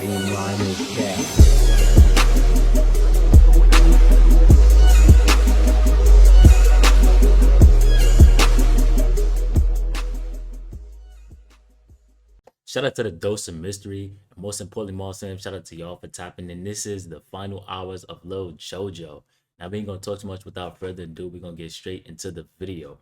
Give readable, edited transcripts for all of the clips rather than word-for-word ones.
minus cat. Shout out to the Dose of Mystery. And most importantly, shout out to y'all for tapping in. This is the final hours of Lil Jojo. Now, we ain't gonna talk too much without further ado. We're gonna get straight into the video.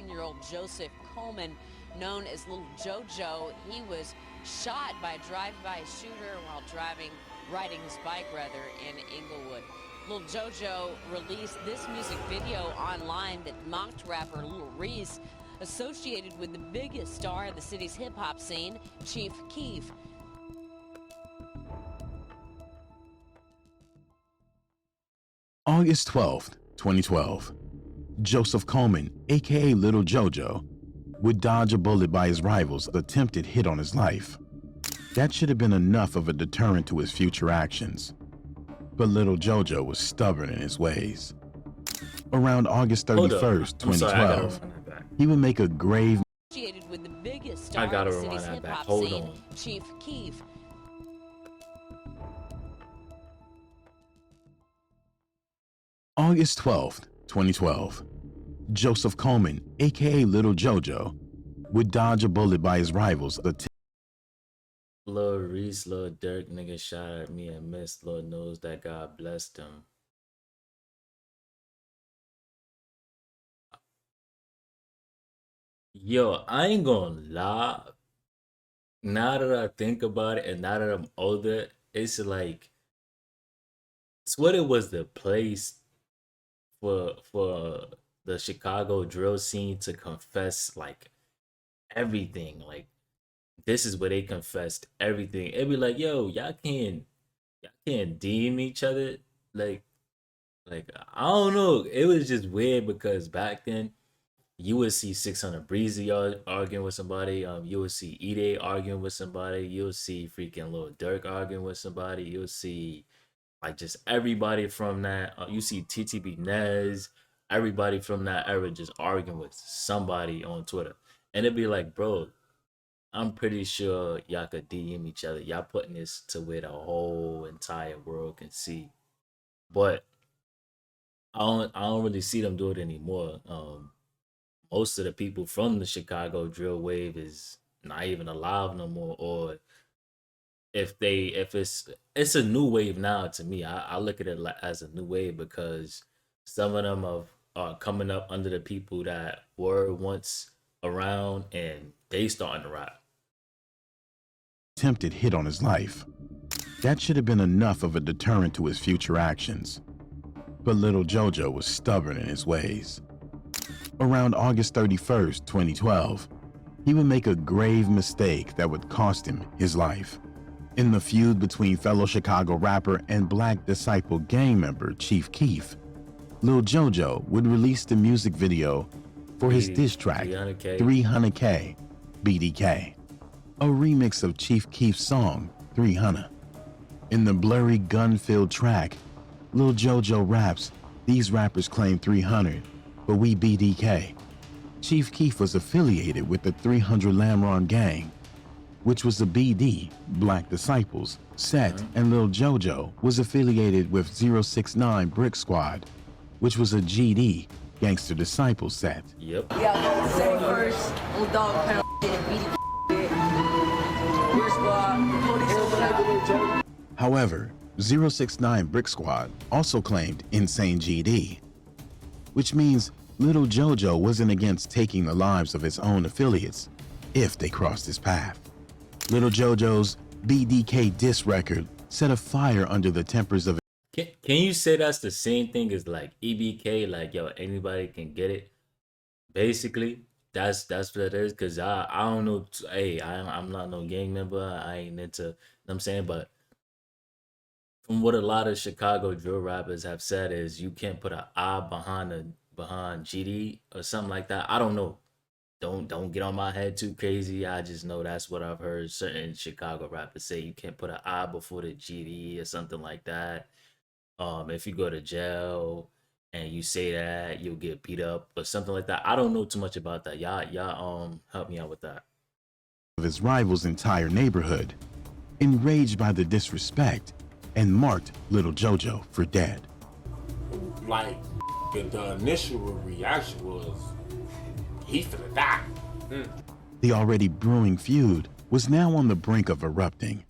Year-old Joseph Coleman, known as Lil Jojo, he was shot by a drive-by shooter while riding his bike in Inglewood. Lil Jojo released this music video online that mocked rapper Lil Reese, associated with the biggest star of the city's hip-hop scene, Chief Keef. August 12th, 2012. Joseph Coleman, aka Lil Jojo, would dodge a bullet by his rival's attempted hit on his life. That should have been enough of a deterrent to his future actions. But Lil Jojo was stubborn in his ways. Around August 31st, 2012, he would make a grave with the biggest star of the city's hip-hop scene, Chief Keef. August 12th, 2012. Joseph Coleman, aka Lil Jojo, would dodge a bullet by his rivals. Lil Reese, Lil Durk, nigga shot at me and missed. Lord knows that God blessed him. Yo, I ain't gonna lie. Now that I think about it and now that I'm older, it's like Twitter was the place for the Chicago drill scene to confess like everything. Like this is where they confessed everything. It'd be like, yo, y'all can't DM each other. Like I don't know. It was just weird because back then you would see 600 Breezy arguing with somebody. You would see Ide arguing with somebody. You'll see freaking Lil Durk arguing with somebody. You'll see like just everybody from that. You see TTB Nez, everybody from that era just arguing with somebody on Twitter. And it'd be like, bro, I'm pretty sure y'all could DM each other. Y'all putting this to where the whole entire world can see. But I don't really see them do it anymore. Most of the people from the Chicago drill wave is not even alive no more, or if it's a new wave now to me. I look at it as a new wave because some of them are coming up under the people that were once around and they starting to rap. Attempted hit on his life. That should have been enough of a deterrent to his future actions. But Lil Jojo was stubborn in his ways. Around August 31st, 2012, he would make a grave mistake that would cost him his life. In the feud between fellow Chicago rapper and Black Disciple gang member Chief Keef, Lil Jojo would release the music video for his diss track 300K BDK, a remix of Chief Keef's song 300. In the blurry gun-filled track, Lil Jojo raps, "These rappers claim 300, but we BDK." Chief Keef was affiliated with the 300 Lamron gang, which was the BD, Black Disciples, set, and Lil Jojo was affiliated with 069 Brick Squad, which was a GD, Gangster Disciples set. Yep. Yeah, say first, old dog pound shit, BD Brick Squad. However, 069 Brick Squad also claimed Insane GD, which means Lil Jojo wasn't against taking the lives of his own affiliates if they crossed his path. Lil Jojo's BDK diss record set a fire under the tempers of. Can you say that's the same thing as like EBK? Like, yo, anybody can get it. Basically, that's what it is. Cause I don't know. Hey, I'm not no gang member. I ain't into. You know what I'm saying, but From what a lot of Chicago drill rappers have said is you can't put an I behind GD or something like that. I don't know. Don't get on my head too crazy. I just know that's what I've heard certain Chicago rappers say. You can't put an I before the GD or something like that. If you go to jail and you say that, you'll get beat up or something like that. I don't know too much about that. Y'all help me out with that. Of his rival's entire neighborhood, enraged by the disrespect, and marked Lil Jojo for dead. Like, the initial reaction was, he finna die. The already brewing feud was now on the brink of erupting.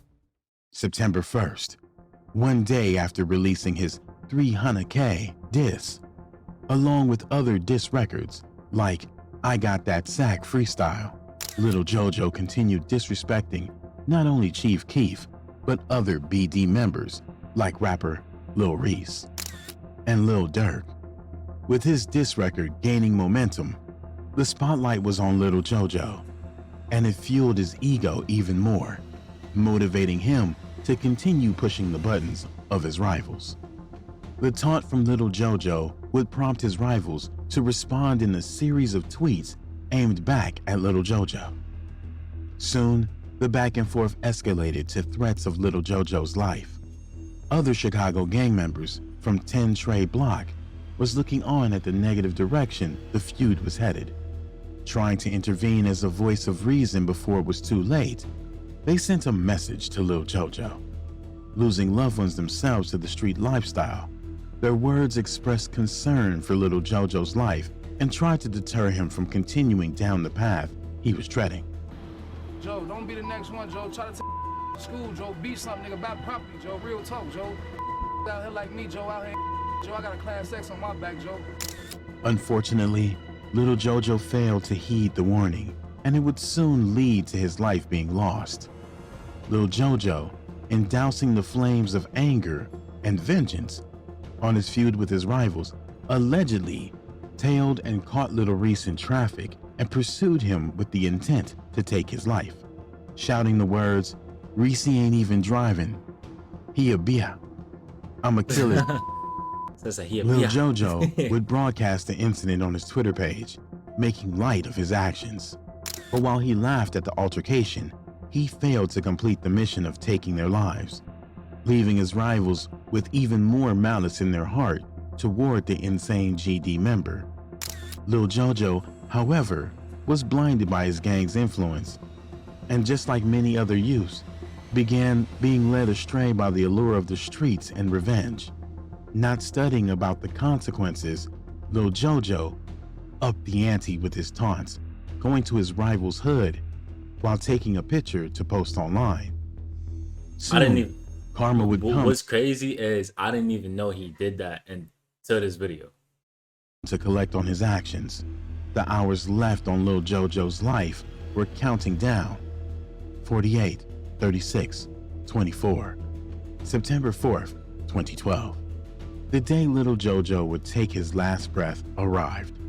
September 1st, one day after releasing his 300K diss, along with other diss records like I Got That Sack Freestyle, Lil Jojo continued disrespecting not only Chief Keef, but other BD members like rapper Lil Reese and Lil Durk. With his diss record gaining momentum, the spotlight was on Lil Jojo, and it fueled his ego even more, motivating him to continue pushing the buttons of his rivals. The taunt from Lil Jojo would prompt his rivals to respond in a series of tweets aimed back at Lil Jojo. Soon, the back and forth escalated to threats of Lil Jojo's life. Other Chicago gang members from 10 Trey Block was looking on at the negative direction the feud was headed. Trying to intervene as a voice of reason before it was too late, they sent a message to Lil Jojo. Losing loved ones themselves to the street lifestyle, their words expressed concern for Lil Jojo's life and tried to deter him from continuing down the path he was treading. Joe, don't be the next one, Joe. Try to take school, Joe. Be something, nigga, about property, Joe. Real talk, Joe. Out here like me, Joe. Out here, Joe. I got a class X on my back, Joe. Unfortunately, Lil Jojo failed to heed the warning, and it would soon lead to his life being lost. Lil Jojo, in dousing the flames of anger and vengeance on his feud with his rivals, allegedly tailed and caught Lil Reese in traffic and pursued him with the intent to take his life, shouting the words, "Reese ain't even driving. He a beer. I'm a killer." Lil Jojo would broadcast the incident on his Twitter page, making light of his actions. But while he laughed at the altercation, he failed to complete the mission of taking their lives, leaving his rivals with even more malice in their heart toward the insane GD member. Lil Jojo, however, was blinded by his gang's influence, and just like many other youths, began being led astray by the allure of the streets and revenge. Not studying about the consequences, Lil Jojo upped the ante with his taunts, going to his rival's hood while taking a picture to post online. Soon, I didn't even. karma would come What's crazy is I didn't even know he did that until this video. to collect on his actions. The hours left on Lil Jojo's life were counting down. 48, 36, 24. September 4th, 2012. The day Lil Jojo would take his last breath arrived.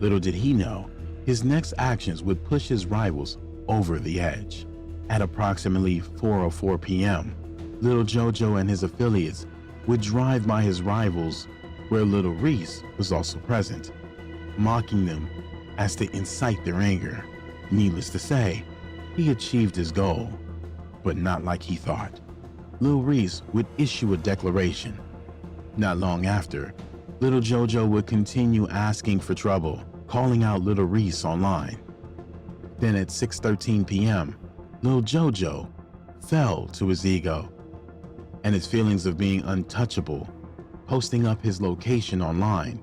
Little did he know, his next actions would push his rivals over the edge. At approximately 4:04 p.m., Lil Jojo and his affiliates would drive by his rivals, where Lil Reese was also present, mocking them as to incite their anger. Needless to say, he achieved his goal, but not like he thought. Lil Reese would issue a declaration. Not long after, Lil Jojo would continue asking for trouble, calling out Lil Reese online. Then at 6:13 p.m., Lil Jojo fell to his ego and his feelings of being untouchable, posting up his location online,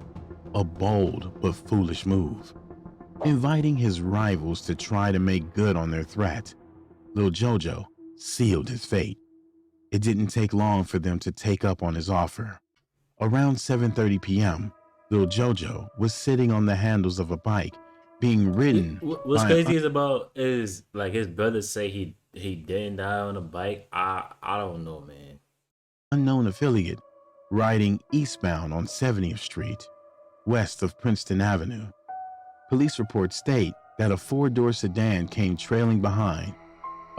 a bold but foolish move. Inviting his rivals to try to make good on their threat, Lil Jojo sealed his fate. It didn't take long for them to take up on his offer. Around 7:30 p.m., Lil Jojo was sitting on the handles of a bike, being ridden What's by crazy is like his brothers say he didn't die on a bike. I don't know, man. unknown affiliate riding eastbound on 70th Street, west of Princeton Avenue. Police reports state that a 4-door sedan came trailing behind,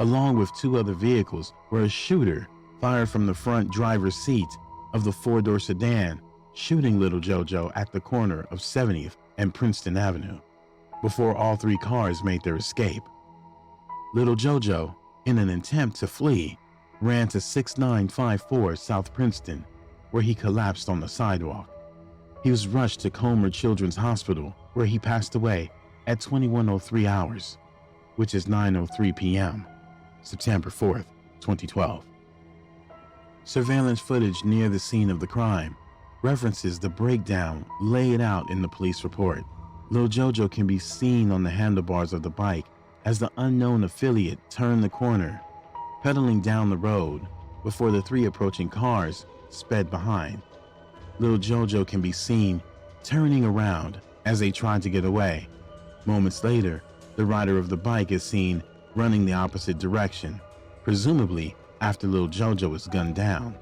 along with 2 other vehicles where a shooter fired from the front driver's seat of the four-door sedan, shooting Lil Jojo at the corner of 70th and Princeton Avenue, before all three cars made their escape. Lil Jojo, in an attempt to flee, ran to 6954 South Princeton, where he collapsed on the sidewalk. He was rushed to Comer Children's Hospital, where he passed away at 21:03 hours, which is 9:03 p.m., September 4th, 2012. Surveillance footage near the scene of the crime references the breakdown laid out in the police report. Lil Jojo can be seen on the handlebars of the bike as the unknown affiliate turned the corner, pedaling down the road before the three approaching cars sped behind. Lil Jojo can be seen turning around as they tried to get away. Moments later, the rider of the bike is seen running the opposite direction, presumably after Lil Jojo is gunned down.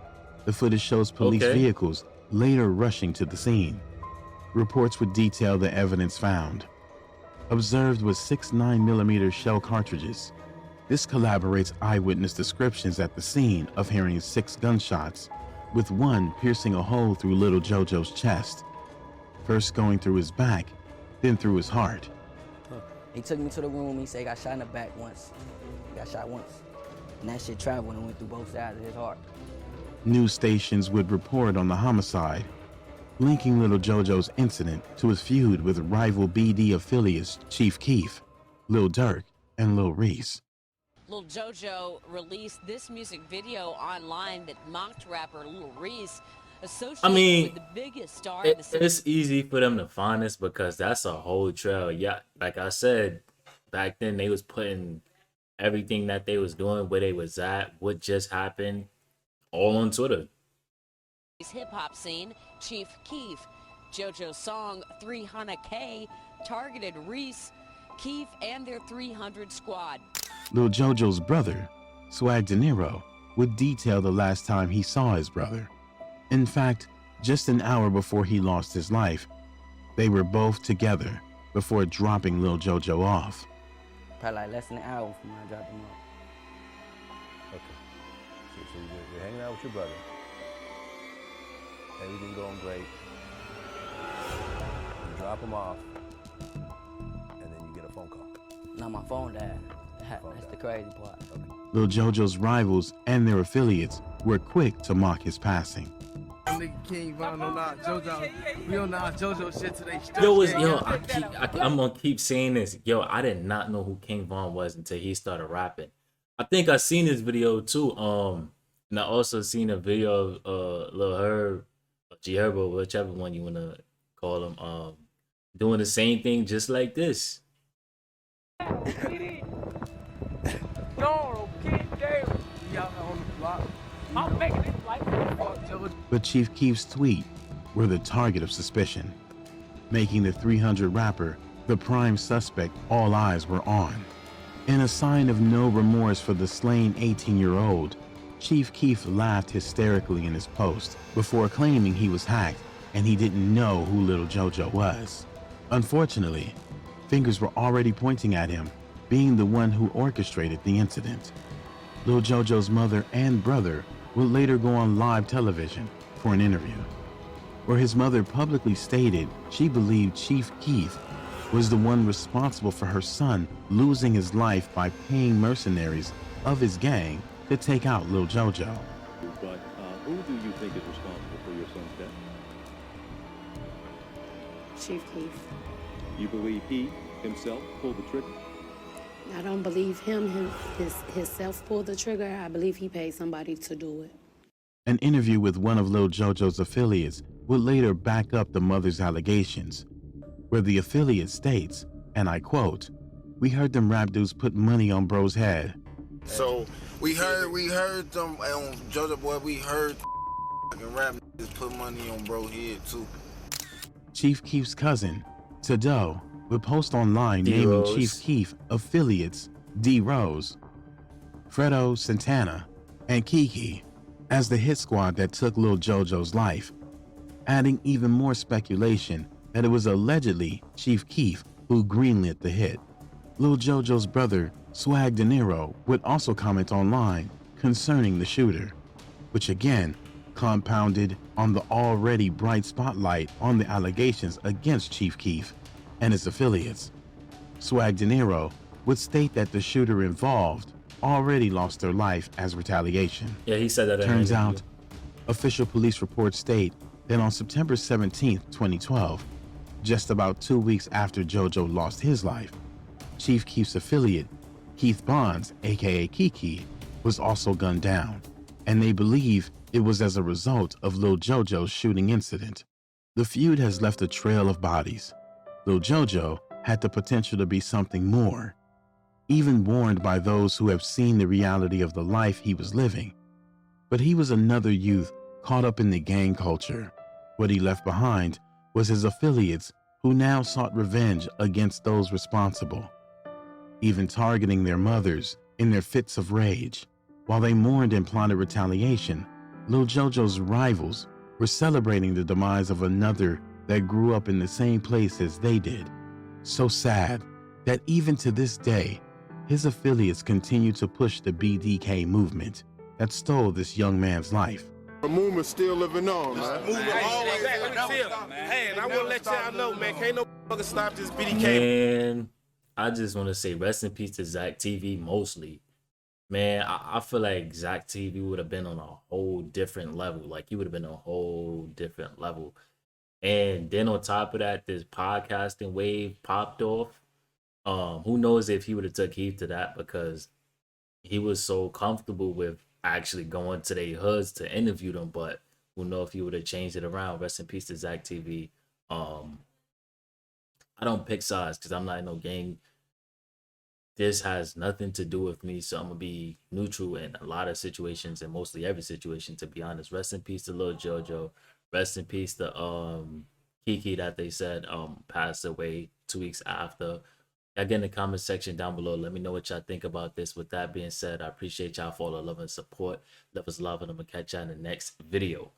The footage shows police vehicles later rushing to the scene. Reports would detail the evidence found. Observed was 6 9mm shell cartridges. This corroborates eyewitness descriptions at the scene of hearing 6 gunshots, with one piercing a hole through Lil Jojo's chest, first going through his back, then through his heart. He took me to the room. He said he got shot in the back once. He got shot once. And that shit traveled and went through both sides of his heart. News stations would report on the homicide, linking Lil Jojo's incident to his feud with rival BD affiliates Chief Keef, Lil Durk, and Lil Reese. Lil Jojo released this music video online that mocked rapper Lil Reese, associated with the biggest star in the city. It's easy for them to find this because that's a whole trail. Yeah, like I said, back then they was putting everything that they was doing, where they was at, what just happened, all on Twitter. Hip hop scene, Chief Keef. Jojo's song 300K targeted Reese, Keef, and their 300 squad. Lil Jojo's brother, Swag De Niro, would detail the last time he saw his brother. In fact, just an hour before he lost his life, they were both together before dropping Lil Jojo off. Probably like less than an hour from when I dropped him off. Okay. So you're hanging out with your brother. Everything going great. You drop him off, and then you get a phone call. Now my phone died. That's the crazy part. Okay. Lil Jojo's rivals and their affiliates were quick to mock his passing. Nigga King Von on our JoJo. We on our JoJo shit today. I'm gonna keep saying this. Yo, I did not know who King Von was until he started rapping. I think I seen his video too. And I also seen a video of Lil Herb, G Herbo, whichever one you wanna call him, doing the same thing just like this. But Chief Keef's tweet were the target of suspicion, making the 300 rapper the prime suspect all eyes were on. In a sign of no remorse for the slain 18-year-old, Chief Keef laughed hysterically in his post before claiming he was hacked and he didn't know who Lil Jojo was. Unfortunately, fingers were already pointing at him, being the one who orchestrated the incident. Lil Jojo's mother and brother would later go on live television for an interview, where his mother publicly stated she believed Chief Keef was the one responsible for her son losing his life by paying mercenaries of his gang to take out Lil Jojo. But who do you think is responsible for your son's death? Chief Keef. You believe he himself pulled the trigger? I don't believe himself pulled the trigger. I believe he paid somebody to do it. An interview with one of Lil Jojo's affiliates would later back up the mother's allegations, where the affiliate states, and I quote, "We heard them rap dudes put money on bro's head." So we heard them on Jojo Boy. We heard fucking rap niggas put money on bro's head too. Chief Keef's cousin, Tado, would post online naming Chief Keef affiliates D Rose, Fredo Santana, and Kiki as the hit squad that took Lil Jojo's life, adding even more speculation that it was allegedly Chief Keef who greenlit the hit. Lil Jojo's brother, Swag De Niro, would also comment online concerning the shooter. which again compounded on the already bright spotlight on the allegations against Chief Keef and his affiliates. Swag De Niro would state that the shooter involved already lost their life as retaliation. Yeah, he said that. Turns out, official police reports state that on September 17, 2012, just about 2 weeks after JoJo lost his life, Chief Keef's affiliate, Keith Bonds, aka Kiki, was also gunned down, and they believe it was as a result of Lil Jojo's shooting incident. The feud has left a trail of bodies. Lil Jojo had the potential to be something more, even warned by those who have seen the reality of the life he was living. But he was another youth caught up in the gang culture. What he left behind was his affiliates who now sought revenge against those responsible, even targeting their mothers in their fits of rage. While they mourned and plotted retaliation, Lil Jojo's rivals were celebrating the demise of another that grew up in the same place as they did. So sad that even to this day, his affiliates continue to push the BDK movement that stole this young man's life. The movement's still living on, man. Hey, and I want to let y'all know, man, can't no mother stop this BDK. Man, I just want to say rest in peace to Zach TV mostly. Man, I feel like Zach TV would have been on a whole different level. Like, he would have been a whole different level. And then on top of that, this podcasting wave popped off. Who knows if he would have took heed to that, because he was so comfortable with actually going to their hoods to interview them. But who knows if he would have changed it around. Rest in peace to Zach TV. I don't pick sides because I'm not in no gang. This has nothing to do with me, so I'm gonna be neutral in a lot of situations and mostly every situation, to be honest. Rest in peace to Lil Jojo. Rest in peace to Kiki that they said passed away 2 weeks after. Again, in the comment section down below, let me know what y'all think about this. With that being said, I appreciate y'all for all the love and support. Love is love, and I'm gonna catch y'all in the next video.